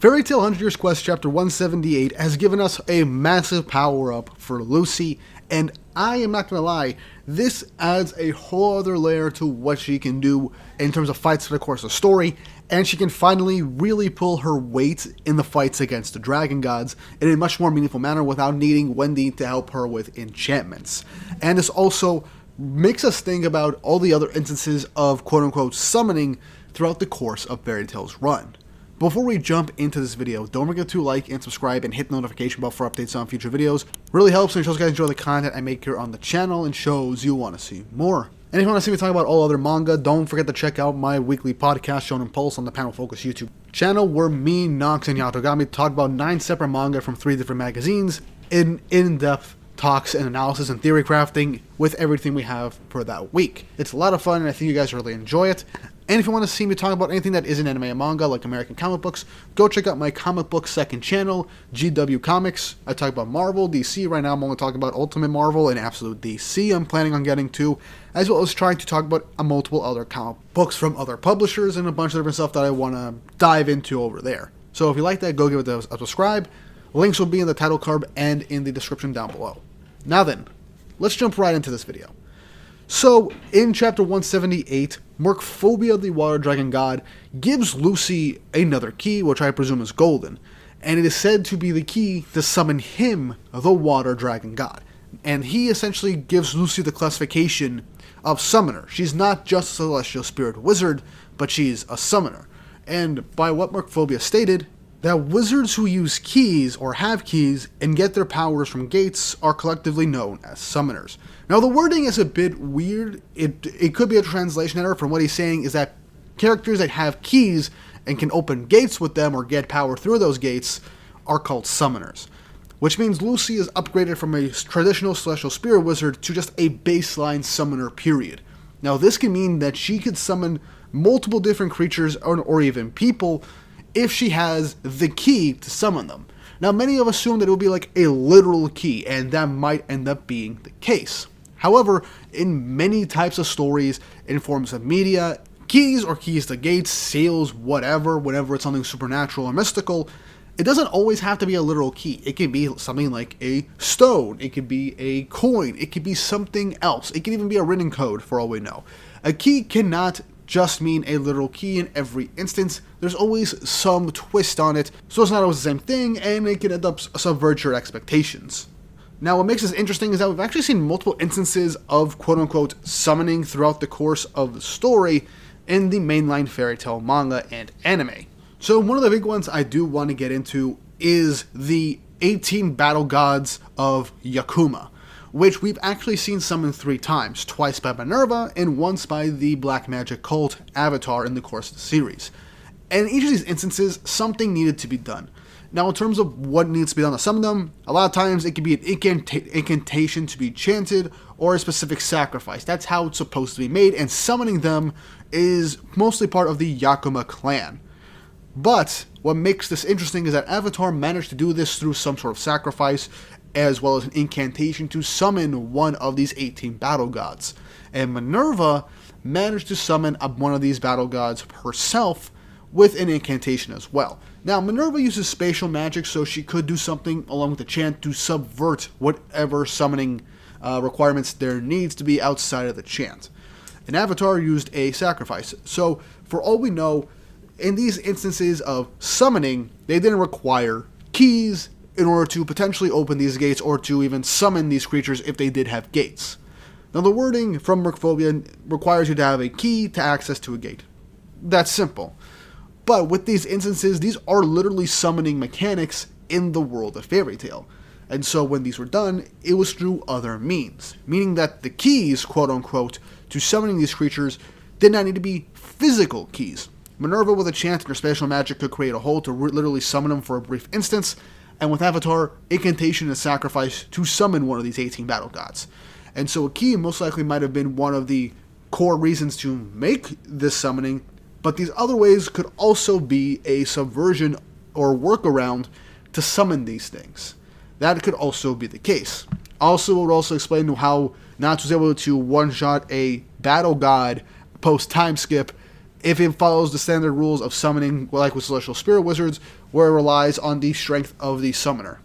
Fairy Tail 100 Years Quest Chapter 178 has given us a massive power-up for Lucy, and I am not going to lie, this adds a whole other layer to what she can do in terms of fights for the course of the story, and she can finally really pull her weight in the fights against the Dragon Gods in a much more meaningful manner without needing Wendy to help her with enchantments. And this also makes us think about all the other instances of quote-unquote summoning throughout the course of Fairy Tail's run. Before we jump into this video, don't forget to like and subscribe and hit the notification bell for updates on future videos. Really helps and shows you guys enjoy the content I make here on the channel and shows you want to see more. And if you want to see me talk about all other manga, don't forget to check out my weekly podcast Shonen Pulse on the Panel Focus YouTube channel, where me, Nox, and Yatogami talk about 9 separate manga from 3 different magazines in-depth talks and analysis and theory crafting with everything we have for that week. It's a lot of fun and I think you guys really enjoy it. And if you want to see me talk about anything that isn't anime and manga, like American comic books, go check out my comic book second channel, GW Comics. I talk about Marvel, DC. Right now I'm only talking about Ultimate Marvel and Absolute DC I'm planning on getting to, as well as trying to talk about multiple other comic books from other publishers and a bunch of different stuff that I want to dive into over there. So if you like that, go give it a subscribe. Links will be in the title card and in the description down below. Now then, let's jump right into this video. So, in Chapter 178, Mercphobia, the Water Dragon God, gives Lucy another key, which I presume is golden, and it is said to be the key to summon him, the Water Dragon God. And he essentially gives Lucy the classification of summoner. She's not just a celestial spirit wizard, but she's a summoner. And by what Mercphobia stated, that wizards who use keys or have keys and get their powers from gates are collectively known as summoners. Now the wording is a bit weird. It could be a translation error. From what he's saying is that characters that have keys and can open gates with them or get power through those gates are called summoners. Which means Lucy is upgraded from a traditional celestial spirit wizard to just a baseline summoner, period. Now this can mean that she could summon multiple different creatures or even people if she has the key to summon them. Now many of us assume that it will be like a literal key, and that might end up being the case. However, in many types of stories, in forms of media, keys or keys to gates, seals, whatever, whenever it's something supernatural or mystical, it doesn't always have to be a literal key. It can be something like a stone, it could be a coin, it could be something else. It can even be a written code for all we know. A key cannot just mean a literal key in every instance. There's always some twist on it, so it's not always the same thing, and it can end up subvert your expectations. Now what makes this interesting is that we've actually seen multiple instances of quote-unquote summoning throughout the course of the story in the mainline Fairy Tail manga and anime. So one of the big ones I do want to get into is the 18 battle gods of Yakuma, which we've actually seen summoned 3 times, twice by Minerva and once by the black magic cult Avatar in the course of the series. And in each of these instances, something needed to be done. Now in terms of what needs to be done to summon them, a lot of times it could be an incantation to be chanted or a specific sacrifice. That's how it's supposed to be made, and summoning them is mostly part of the Yakuma clan. But what makes this interesting is that Avatar managed to do this through some sort of sacrifice, as well as an incantation to summon one of these 18 battle gods. And Minerva managed to summon one of these battle gods herself with an incantation as well. Now, Minerva uses spatial magic, so she could do something along with the chant to subvert whatever summoning requirements there needs to be outside of the chant. And Avatar used a sacrifice. So, for all we know, in these instances of summoning, they didn't require keys in order to potentially open these gates or to even summon these creatures if they did have gates. Now the wording from Mercphobia requires you to have a key to access to a gate. That's simple. But with these instances, these are literally summoning mechanics in the world of Fairy Tail. And so when these were done, it was through other means, meaning that the keys, quote unquote, to summoning these creatures did not need to be physical keys. Minerva with a chant and her spatial magic could create a hole to literally summon them for a brief instance, and with Avatar, incantation and sacrifice to summon one of these 18 battle gods. And so a key most likely might have been one of the core reasons to make this summoning, but these other ways could also be a subversion or workaround to summon these things. That could also be the case. Also, it would also explain how Natsu was able to one-shot a battle god post-time skip if it follows the standard rules of summoning, like with Celestial Spirit Wizards, where it relies on the strength of the summoner.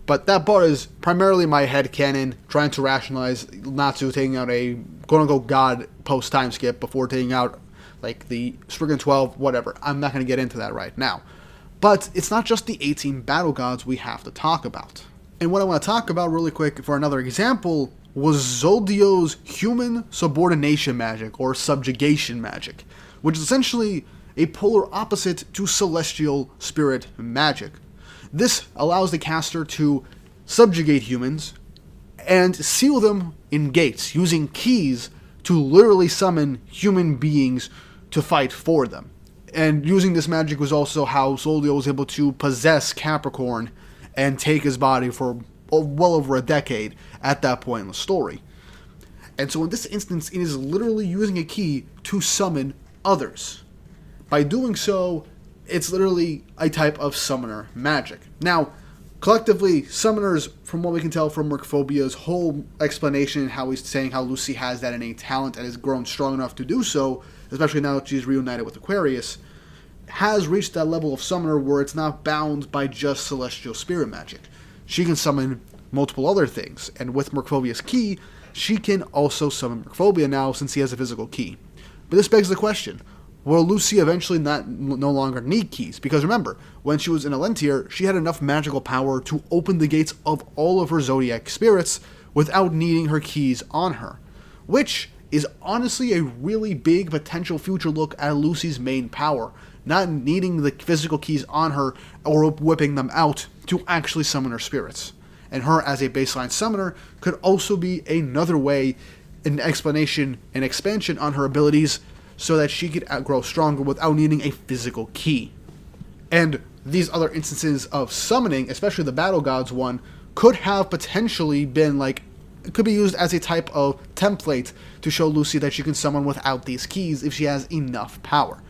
But that part is primarily my headcanon, trying to rationalize Natsu taking out a quote-unquote god post-time skip before taking out, like, the Spriggan 12, whatever. I'm not going to get into that right now. But it's not just the 18 battle gods we have to talk about. And what I want to talk about really quick for another example was Zoldeo's human subordination magic, or subjugation magic, which is essentially a polar opposite to celestial spirit magic. This allows the caster to subjugate humans and seal them in gates, using keys to literally summon human beings to fight for them. And using this magic was also how Zoldeo was able to possess Capricorn and take his body for well over a decade at that point in the story. And so in this instance, it is literally using a key to summon others. By doing so, it's literally a type of summoner magic. Now, collectively, summoners, from what we can tell from Mercphobia's whole explanation, how he's saying how Lucy has that innate talent and has grown strong enough to do so, especially now that she's reunited with Aquarius, has reached that level of summoner where it's not bound by just celestial spirit magic. She can summon multiple other things, and with Mercphobia's key, she can also summon Mercphobia now since he has a physical key. But this begs the question, will Lucy eventually no longer need keys? Because remember, when she was in Elentier, she had enough magical power to open the gates of all of her zodiac spirits without needing her keys on her, which is honestly a really big potential future look at Lucy's main power, not needing the physical keys on her or whipping them out to actually summon her spirits. And her as a baseline summoner could also be another way, an explanation, an expansion on her abilities, so that she could grow stronger without needing a physical key. And these other instances of summoning, especially the Battle Gods one, could have potentially been it could be used as a type of template to show Lucy that she can summon without these keys if she has enough power.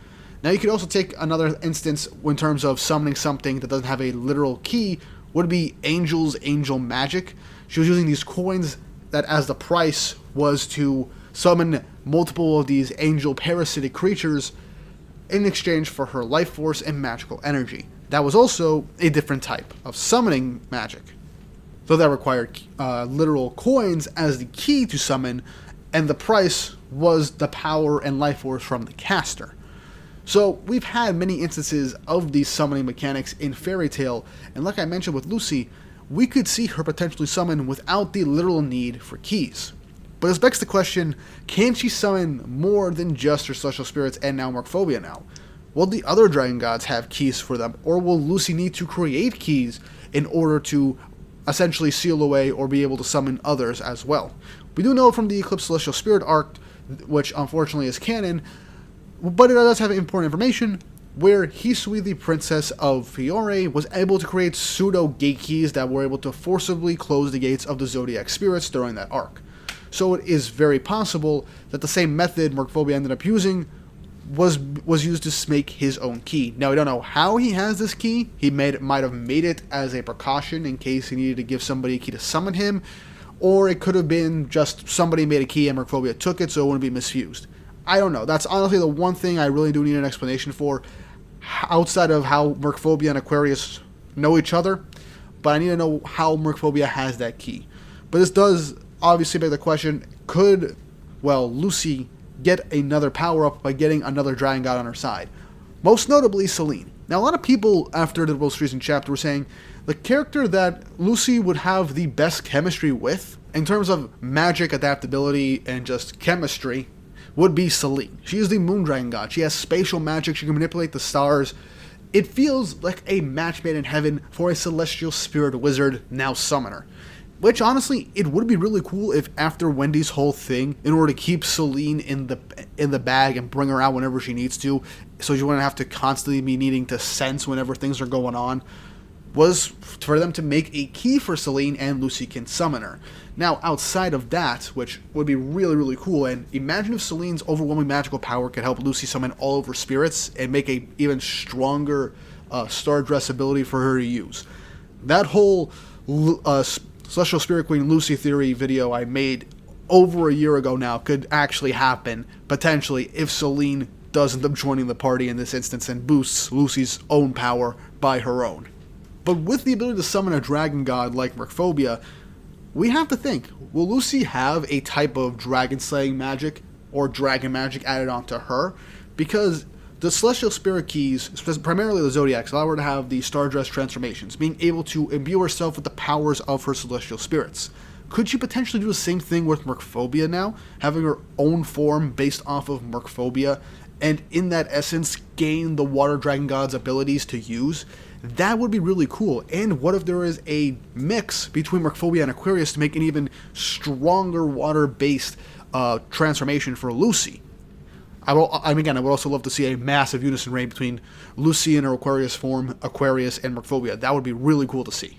Now you could also take another instance in terms of summoning something that doesn't have a literal key, would be Angel's Angel Magic. She was using these coins that as the price was to summon multiple of these angel parasitic creatures in exchange for her life force and magical energy. That was also a different type of summoning magic, though that required literal coins as the key to summon, and the price was the power and life force from the caster. So we've had many instances of these summoning mechanics in Fairy Tail, and like I mentioned with Lucy, we could see her potentially summon without the literal need for keys. But this begs the question, can she summon more than just her celestial spirits and now Mercphobia now? Will the other dragon gods have keys for them, or will Lucy need to create keys in order to essentially seal away or be able to summon others as well? We do know from the Eclipse Celestial Spirit arc, which unfortunately is canon, but it does have important information, where Hisui, the princess of Fiore, was able to create pseudo gate keys that were able to forcibly close the gates of the zodiac spirits during that arc. So it is very possible that the same method Mercphobia ended up using was used to make his own key. Now, we don't know how he has this key. He might have made it as a precaution in case he needed to give somebody a key to summon him, or it could have been just somebody made a key and Mercphobia took it so it wouldn't be misused. I don't know. That's honestly the one thing I really do need an explanation for, outside of how Mercphobia and Aquarius know each other, but I need to know how Mercphobia has that key. But this does obviously beg the question, could, Lucy get another power-up by getting another dragon god on her side? Most notably, Selene. Now, a lot of people, after the most recent chapter, were saying the character that Lucy would have the best chemistry with, in terms of magic, adaptability, and just chemistry, would be Selene. She is the moon dragon god. She has spatial magic. She can manipulate the stars. It feels like a match made in heaven for a celestial spirit wizard, now summoner. Which, honestly, it would be really cool if after Wendy's whole thing, in order to keep Selene in the bag and bring her out whenever she needs to, so she wouldn't have to constantly be needing to sense whenever things are going on, was for them to make a key for Selene and Lucy can summon her. Now, outside of that, which would be really, really cool, and imagine if Selene's overwhelming magical power could help Lucy summon all of her spirits and make a even stronger star dress ability for her to use. That whole Celestial Spirit Queen Lucy theory video I made over a year ago now could actually happen, potentially, if Selene does end up joining the party in this instance and boosts Lucy's own power by her own. But with the ability to summon a dragon god like Mercphobia, we have to think, will Lucy have a type of dragon slaying magic or dragon magic added onto her? Because the Celestial Spirit Keys, primarily the Zodiacs, allow her to have the Stardress transformations, being able to imbue herself with the powers of her celestial spirits. Could she potentially do the same thing with Mercphobia now, having her own form based off of Mercphobia, and in that essence gain the Water Dragon God's abilities to use? That would be really cool. And what if there is a mix between Mercphobia and Aquarius to make an even stronger water-based transformation for Lucy? I would also love to see a massive unison reign between Lucy in her Aquarius form, Aquarius, and Mercphobia. That would be really cool to see.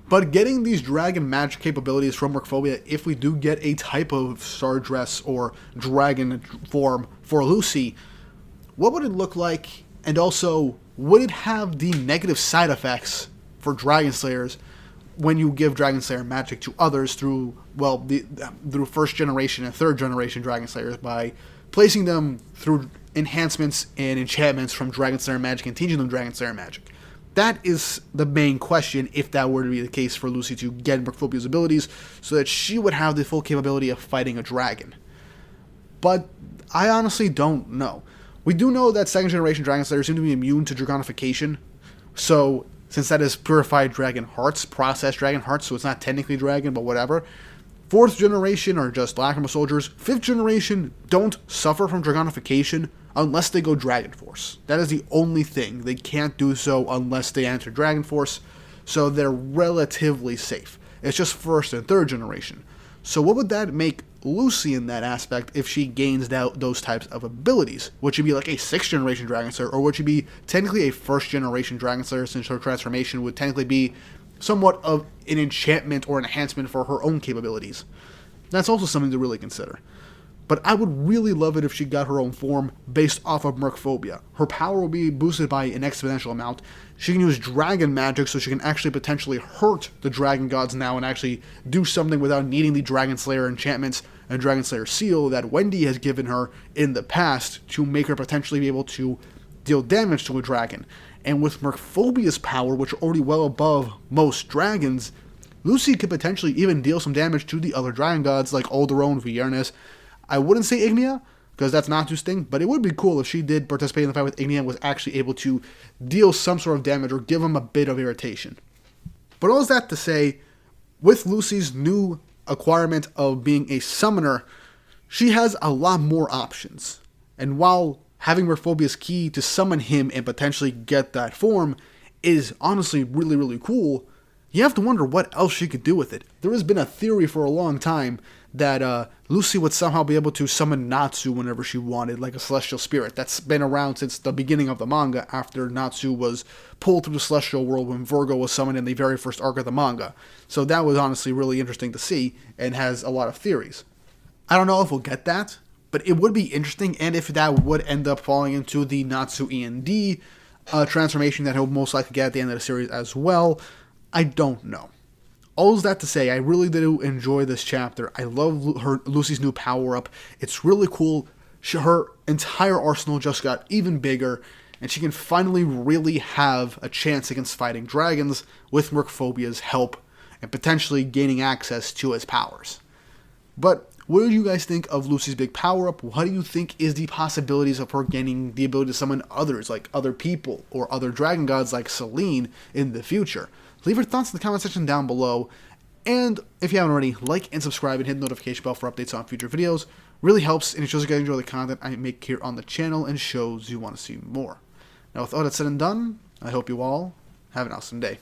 But getting these dragon magic capabilities from Mercphobia, if we do get a type of Stardress or dragon form for Lucy, what would it look like? And also, would it have the negative side effects for Dragon Slayers when you give Dragon Slayer magic to others through first generation and third generation Dragon Slayers by placing them through enhancements and enchantments from Dragon Slayer magic and teaching them Dragon Slayer magic? That is the main question if that were to be the case for Lucy to get Mercphobia's abilities so that she would have the full capability of fighting a dragon. But I honestly don't know. We do know that second generation Dragon Slayers seem to be immune to dragonification, so since that is purified dragon hearts, processed dragon hearts, so it's not technically dragon, but whatever. Fourth generation are just Lacrimal soldiers. Fifth generation don't suffer from dragonification unless they go Dragon Force. That is the only thing. They can't do so unless they enter Dragon Force, so they're relatively safe. It's just first and third generation. So what would that make Lucy in that aspect if she gains those types of abilities? Would she be like a 6th generation Dragon Slayer, or would she be technically a 1st generation Dragon Slayer since her transformation would technically be somewhat of an enchantment or enhancement for her own capabilities? That's also something to really consider. But I would really love it if she got her own form based off of Mercphobia. Her power will be boosted by an exponential amount. She can use dragon magic, so she can actually potentially hurt the dragon gods now and actually do something without needing the Dragon Slayer enchantments and Dragon Slayer seal that Wendy has given her in the past to make her potentially be able to deal damage to a dragon. And with Mercphobia's power, which are already well above most dragons, Lucy could potentially even deal some damage to the other dragon gods like Alderaan, Viernes. I wouldn't say Ignia, because that's Natsu's thing, but it would be cool if she did participate in the fight with Ignia and was actually able to deal some sort of damage or give him a bit of irritation. But all that to say, with Lucy's new acquirement of being a summoner, she has a lot more options. And while having Mercphobia's key to summon him and potentially get that form is honestly really, really cool, you have to wonder what else she could do with it. There has been a theory for a long time that Lucy would somehow be able to summon Natsu whenever she wanted, like a celestial spirit. That's been around since the beginning of the manga, after Natsu was pulled through the celestial world when Virgo was summoned in the very first arc of the manga. So that was honestly really interesting to see, and has a lot of theories. I don't know if we'll get that, but it would be interesting, and if that would end up falling into the Natsu END transformation that he'll most likely get at the end of the series as well, I don't know. All that to say, I really do enjoy this chapter. I love Lucy's new power-up. It's really cool. Her entire arsenal just got even bigger, and she can finally really have a chance against fighting dragons with Mercphobia's help, and potentially gaining access to his powers. But what do you guys think of Lucy's big power-up? What do you think is the possibilities of her gaining the ability to summon others, like other people, or other dragon gods like Selene in the future? Leave your thoughts in the comment section down below, and if you haven't already, like and subscribe and hit the notification bell for updates on future videos. Really helps, and it shows you guys enjoy the content I make here on the channel, and shows you want to see more. Now with all that said and done, I hope you all have an awesome day.